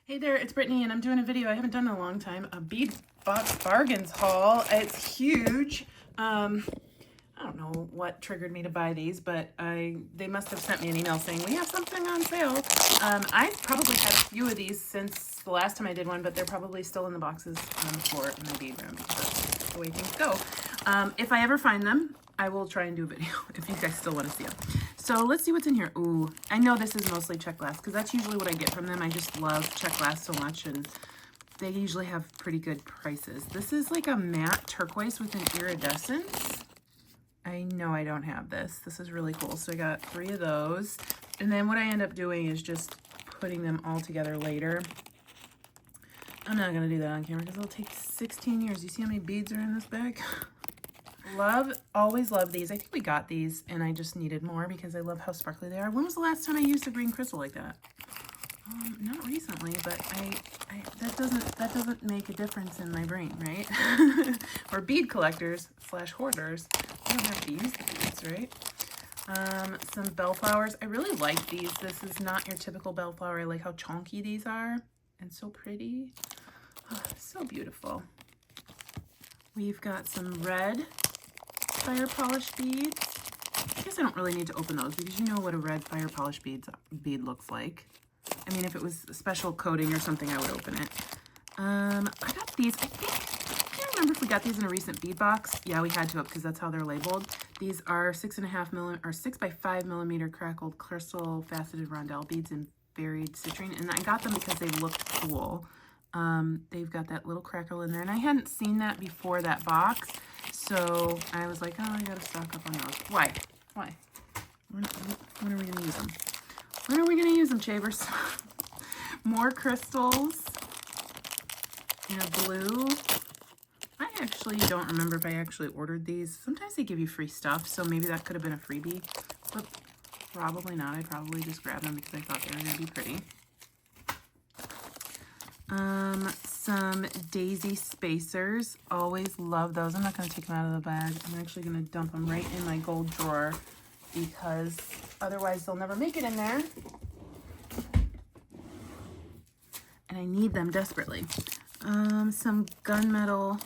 Hey there, it's Brittany and I'm doing a video I haven't done in a long time, a Bead Box Bargains haul. It's huge. I don't know what triggered me to buy these, but they must have sent me an email saying we have something on sale. I've probably had a few of these since the last time I did one, but they're probably still in the boxes on the floor in my bead room because that's the way things go. If I ever find them, I will try and do a video if you guys still want to see them. So let's see what's in here. Ooh, I know this is mostly check glass because that's usually what I get from them. I just love check glass so much, and they usually have pretty good prices. This is like a matte turquoise with an iridescence. I know I don't have this. This is really cool. So I got 3 of those. And then what I end up doing is just putting them all together later. I'm not going to do that on camera because it'll take 16 years. You see how many beads are in this bag? Always love these. I think we got these and I just needed more because I love how sparkly they are. When was the last time I used a green crystal like that? Not recently, but that doesn't make a difference in my brain, right? We're bead collectors / hoarders. We don't have to use the beads, right? Some bellflowers. I really like these. This is not your typical bellflower. I like how chunky these are and so pretty. Oh, so beautiful. We've got some red fire polish beads. I guess I don't really need to open those because you know what a red fire polish bead looks like. I mean, if it was a special coating or something, I would open it. I got these, I can't remember if we got these in a recent bead box. Yeah, we had to have because that's how they're labeled. These are 6 by 5 millimeter crackled crystal faceted rondelle beads in varied citrine. And I got them because they looked cool. They've got that little crackle in there, and I hadn't seen that before that box. So I was like, oh, I gotta stock up on those. Why? When are we gonna use them? When are we gonna use them, Chavers? More crystals in a blue. I actually don't remember if I actually ordered these. Sometimes they give you free stuff, so maybe that could have been a freebie, but probably not. I probably just grabbed them because I thought they were gonna be pretty. Some daisy spacers. Always love those. I'm not going to take them out of the bag. I'm actually going to dump them right in my gold drawer because otherwise they'll never make it in there. And I need them desperately. Some gunmetal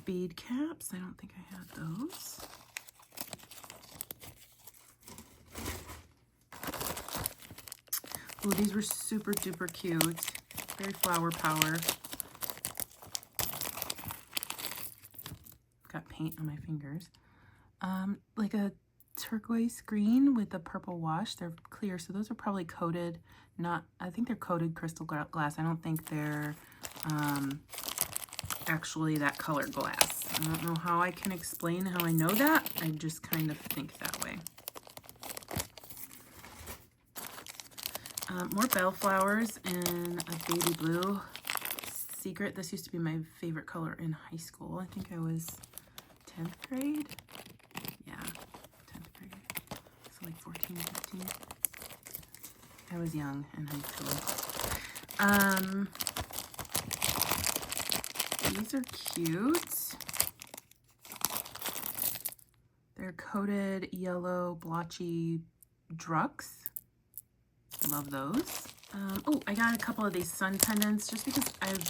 bead caps. I don't think I had those. Oh, these were super duper cute. Very flower power. Got paint on my fingers. Like a turquoise green with a purple wash. They're clear, so those are probably coated. I think they're coated crystal glass. I don't think they're actually that colored glass. I don't know how I can explain how I know that. I just kind of think that way. More bellflowers in a baby blue. Secret. This used to be my favorite color in high school. I think I was 10th grade. Yeah, 10th grade. So like 14, 15. I was young in high school. These are cute. They're coated yellow blotchy drugs. Love those. Oh, I got a couple of these sun pendants just because I've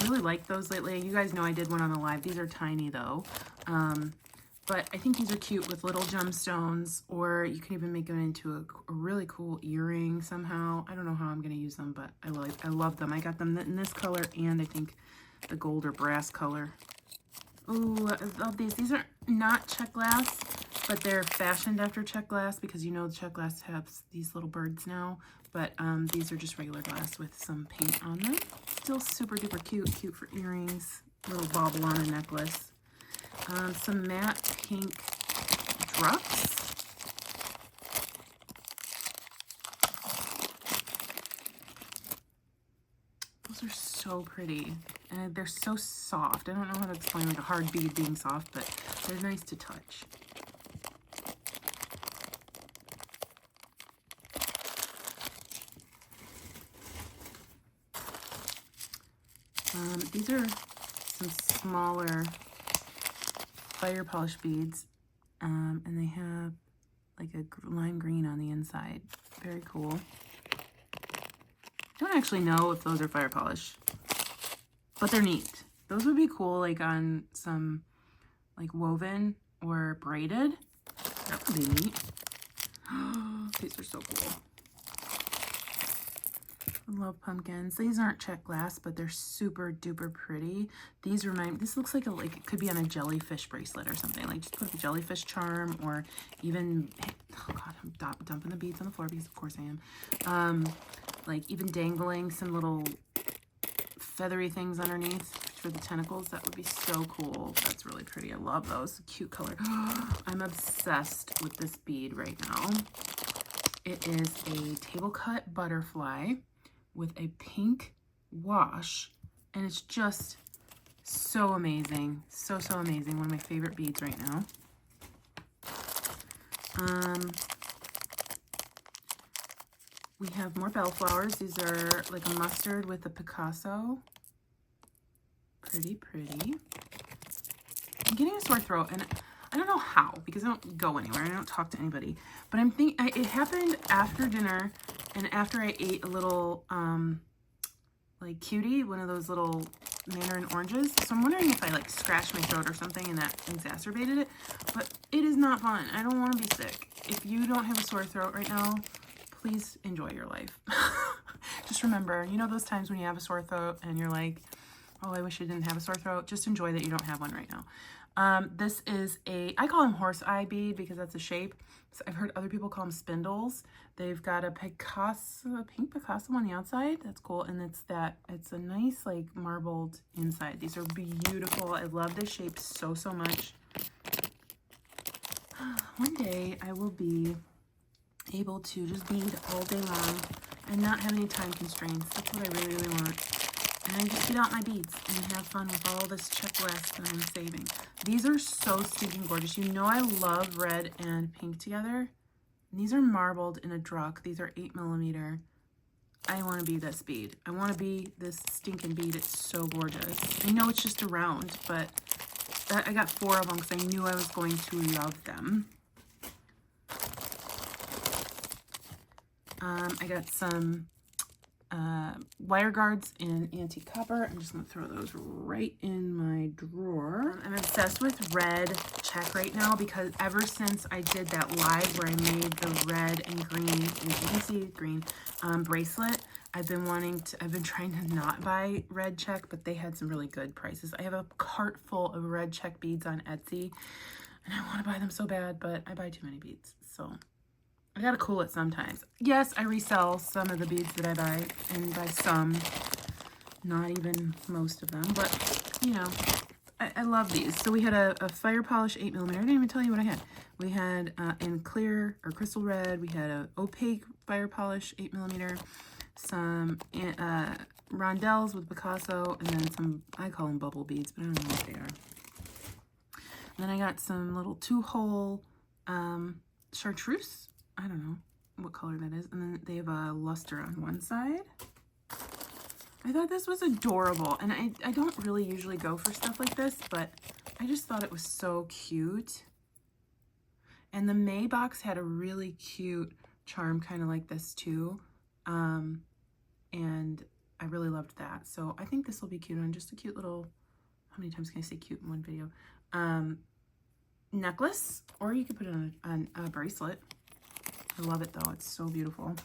really liked those lately. You guys know I did one on the live. These are tiny though. But I think these are cute with little gemstones, or you can even make them into a really cool earring somehow. I don't know how I'm going to use them, but I love them. I got them in this color and I think the gold or brass color. Oh, I love these. These are not check glass, but they're fashioned after check glass because you know check glass has these little birds now. But these are just regular glass with some paint on them. Still super duper cute. Cute for earrings. Little bauble on a necklace. Some matte pink drops. Those are so pretty. And they're so soft. I don't know how to explain like a hard bead being soft, but they're nice to touch. These are some smaller fire polish beads, and they have like a lime green on the inside. Very cool. don't actually know if those are fire polish, but they're neat. Those would be cool, like on some like woven or braided. That would be neat. These are so cool. I love pumpkins. These aren't check glass, but they're super duper pretty. These remind, this looks like it could be on a jellyfish bracelet or something. Like just put a jellyfish charm, or even, oh God, I'm dumping the beads on the floor because of course I am. Like even dangling some little feathery things underneath for the tentacles. That would be so cool. That's really pretty. I love those. Cute color. I'm obsessed with this bead right now. It is a table cut butterfly with a pink wash, and it's just so amazing. So amazing. One of my favorite beads right now. We have more bellflowers. These are like a mustard with a Picasso. Pretty. I'm getting a sore throat, and I don't know how, because I don't go anywhere. I don't talk to anybody. But it happened after dinner, and after I ate a little, like cutie, one of those little mandarin oranges. So I'm wondering if I like scratched my throat or something and that exacerbated it. But it is not fun. I don't want to be sick. If you don't have a sore throat right now, please enjoy your life. Just remember, you know those times when you have a sore throat and you're like, oh, I wish I didn't have a sore throat. Just enjoy that you don't have one right now. This is I call them horse eye bead because that's a shape. So I've heard other people call them spindles. They've got a Picasso, a pink Picasso on the outside. That's cool. And it's a nice like marbled inside. These are beautiful. I love this shape so much. One day I will be able to just bead all day long and not have any time constraints. That's what I really want. And I just get out my beads and have fun with all this checklist that I'm saving. These are so stinking gorgeous. You know I love red and pink together. And these are marbled in a druck. These are 8mm. I want to be this bead. I want to be this stinking bead. It's so gorgeous. I know it's just a round, but I got 4 of them because I knew I was going to love them. I got some wire guards in antique copper. I'm just going to throw those right in my drawer. I'm obsessed with red check right now because ever since I did that live where I made the red and green, and you can see green, bracelet, I've been trying to not buy red check, but they had some really good prices. I have a cart full of red check beads on Etsy, and I want to buy them so bad, but I buy too many beads, so I gotta cool it sometimes. Yes, I resell some of the beads that I buy, and by some, not even most of them, but you know, I love these. So we had a fire polish 8mm. I didn't even tell you what I had. We had in clear or crystal red, we had a opaque fire polish 8mm, some rondelles with Picasso, and then some, I call them bubble beads, but I don't know what they are. And then I got some little 2-hole chartreuse. I don't know what color that is. And then they have a luster on one side. I thought this was adorable. And I don't really usually go for stuff like this, but I just thought it was so cute. And the May box had a really cute charm kind of like this too. And I really loved that. So I think this will be cute on just a cute little, how many times can I say cute in one video? Necklace, or you could put it on a bracelet. I love it though, it's so beautiful.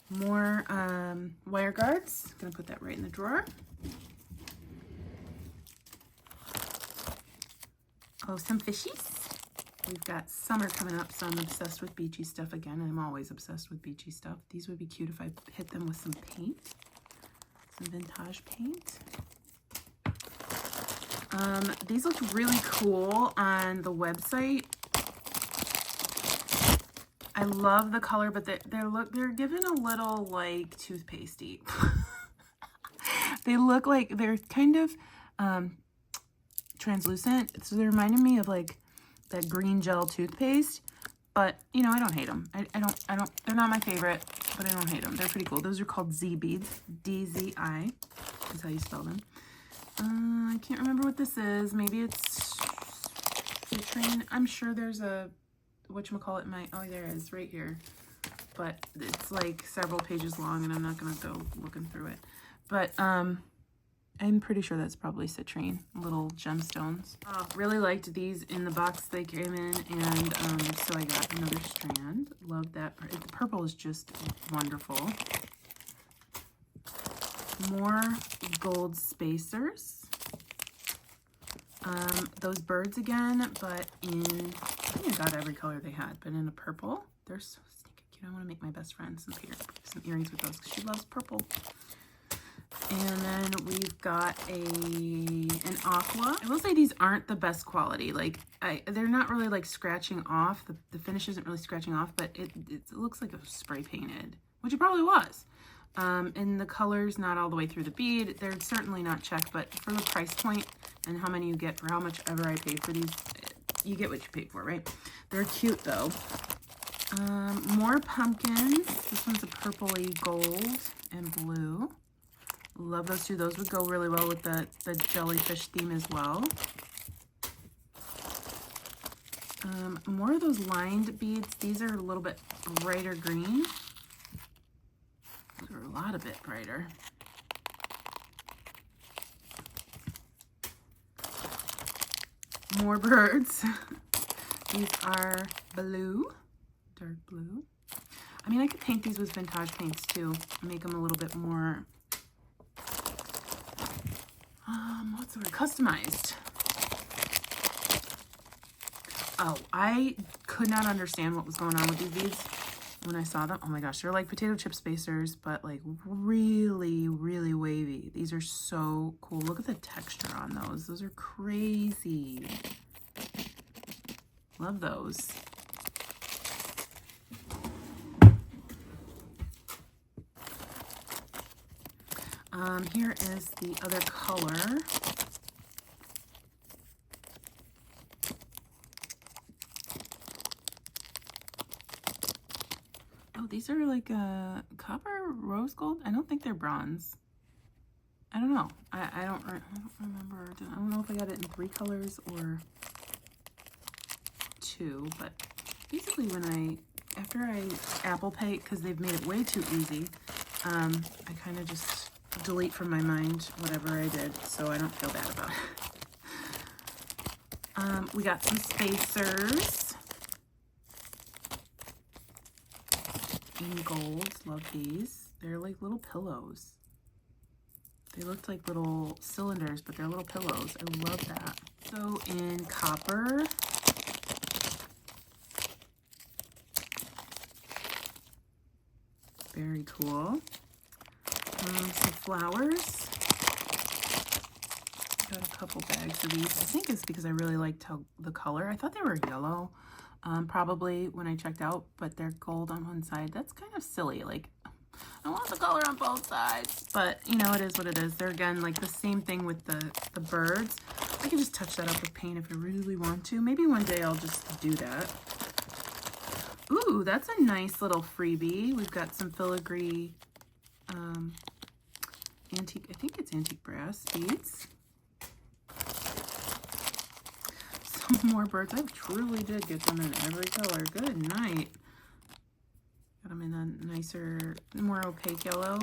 More wire guards, gonna put that right in the drawer. Oh, some fishies. We've got summer coming up, so I'm obsessed with beachy stuff again, and I'm always obsessed with beachy stuff. These would be cute if I hit them with some paint, some vintage paint. These look really cool on the website. I love the color, but they're given a little like toothpastey. They look like they're kind of translucent, so they reminded me of like that green gel toothpaste. But you know, I don't hate them. I don't. They're not my favorite, but I don't hate them. They're pretty cool. Those are called Zbeads. DZI is how you spell them. I can't remember what this is. Maybe it's citrine. I'm sure there's a whatchamacallit oh, there it is right here. but it's like several pages long and I'm not going to go looking through it. But I'm pretty sure that's probably citrine, little gemstones. Really liked these in the box they came in, and so I got another strand. Love that. The purple is just wonderful. More gold spacers. Those birds again, but in, I think I got every color they had, but in a purple. They're so stinking cute. I want to make my best friend some earrings with those because she loves purple. And then we've got an aqua. I will say these aren't the best quality. Like, they're not really like scratching off. The finish isn't really scratching off, but it looks like it was spray painted, which it probably was. And the color's not all the way through the bead. They're certainly not checked, but for the price point and how many you get for how much ever I paid for these, you get what you paid for, right? They're cute though. More pumpkins. This one's a purpley gold and blue. Love those two. Those would go really well with the jellyfish theme as well. More of those lined beads. These are a little bit brighter green. Those are a lot a bit brighter. More birds. These are blue, dark blue. I mean, I could paint these with vintage paints too, make them a little bit more, what's the word, customized. Oh, I could not understand what was going on with these beads when I saw them. Oh my gosh, they're like potato chip spacers, but like really, really wavy. These are so cool. Look at the texture on those. Those are crazy. Love those. Here is the other color. Oh, these are like copper rose gold. I don't think they're bronze. I don't know. I don't remember. I don't know if I got it in 3 colors or 2, but basically after I Apple Pay, because they've made it way too easy, I kind of just delete from my mind whatever I did, so I don't feel bad about it. We got some spacers in gold. Love these. They're like little pillows. They looked like little cylinders, but they're little pillows. I love that. So in copper, very cool. Some flowers. Got a couple bags of these. I think it's because I really liked the color. I thought they were yellow, probably when I checked out, but they're gold on one side. That's kind of silly. Like, I want the color on both sides, but you know, it is what it is. They're again like the same thing with the birds. I can just touch that up with paint if I really want to. Maybe one day I'll just do that. Ooh, that's a nice little freebie. We've got some filigree, antique, I think it's antique brass beads. Some more birds. I truly did get them in every color. Good night. Got them in a nicer, more opaque yellow.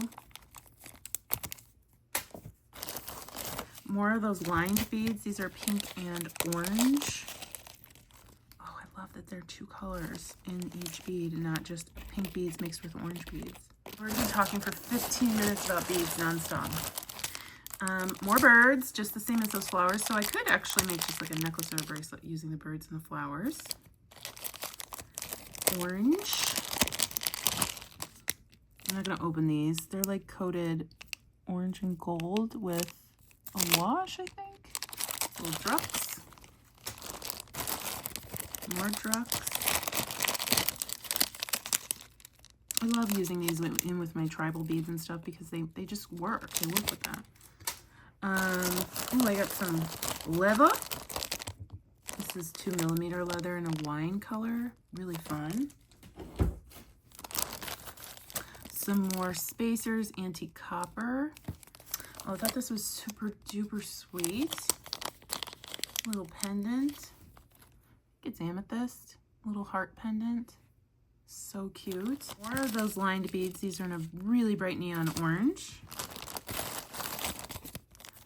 More of those lined beads. These are pink and orange. Oh, I love that there are 2 colors in each bead and not just pink beads mixed with orange beads. I've already been talking for 15 minutes about beads nonstop. More birds, just the same as those flowers. So I could actually make just like a necklace or a bracelet using the birds and the flowers. Orange. I'm not going to open these. They're like coated orange and gold with a wash, I think. Little drucks. More drucks. I love using these in with my tribal beads and stuff because they just work. They work with that. Oh, I got some leather. This is 2mm leather in a wine color. Really fun. Some more spacers, antique copper. Oh, I thought this was super duper sweet. Little pendant. It's amethyst. Little heart pendant. So cute. More of those lined beads. These are in a really bright neon orange.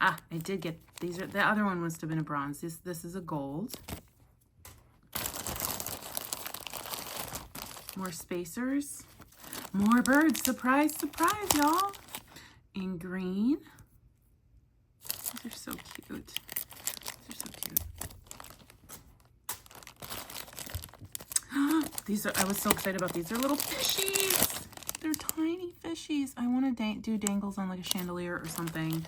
Ah, I did get, these are, the other one must have been a bronze. This is a gold. More spacers. More birds. Surprise, surprise, y'all. In green. These are so cute. These are so cute. These are, I was so excited about these. They're little fishies. They're tiny fishies. I want to do dangles on like a chandelier or something.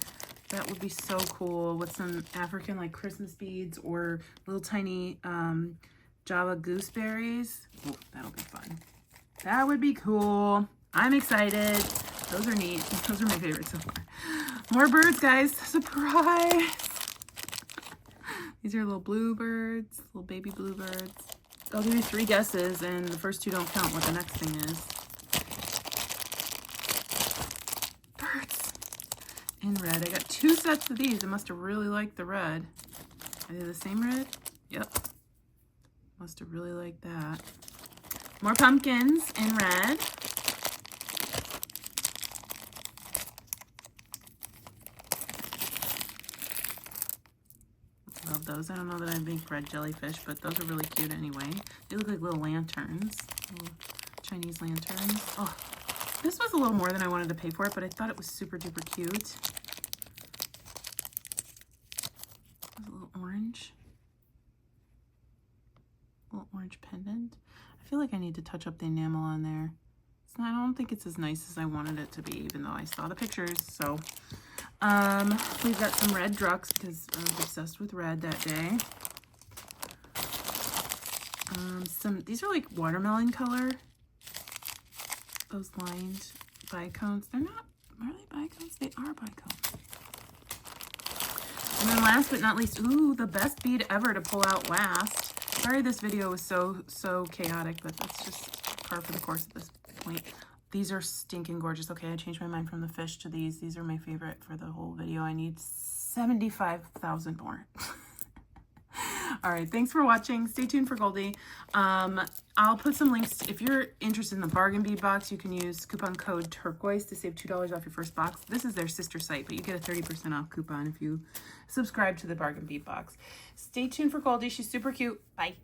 That would be so cool with some African like Christmas beads or little tiny Java gooseberries. Oh, that'll be fun. That would be cool. I'm excited. Those are neat. Those are my favorites so far. More birds, guys. Surprise. These are little bluebirds, little baby bluebirds. I'll give you 3 guesses, and the first 2 don't count what the next thing is. Birds in red. I got 2 sets of these. I must have really liked the red. Are they the same red? Yep. Must have really liked that. More pumpkins in red. Love those. I don't know that I make red jellyfish, but those are really cute anyway. They look like little lanterns, little Chinese lanterns. Oh, this was a little more than I wanted to pay for it, but I thought it was super duper cute. There's a little orange. Little orange pendant. I feel like I need to touch up the enamel on there. It's not, I don't think it's as nice as I wanted it to be, even though I saw the pictures. So we've got some red drucks because I was obsessed with red that day. These are like watermelon color. Those lined bicones. They're not, are they bicones? They are bicones. And then last but not least, ooh, the best bead ever to pull out last. Sorry this video was so chaotic, but that's just par for the course at this point. These are stinking gorgeous. Okay, I changed my mind from the fish to these. These are my favorite for the whole video. I need 75,000 more. All right, thanks for watching. Stay tuned for Goldie. I'll put some links. If you're interested in the Bargain Bead Box, you can use coupon code Turquoise to save $2 off your first box. This is their sister site, but you get a 30% off coupon if you subscribe to the Bargain Bead Box. Stay tuned for Goldie. She's super cute. Bye.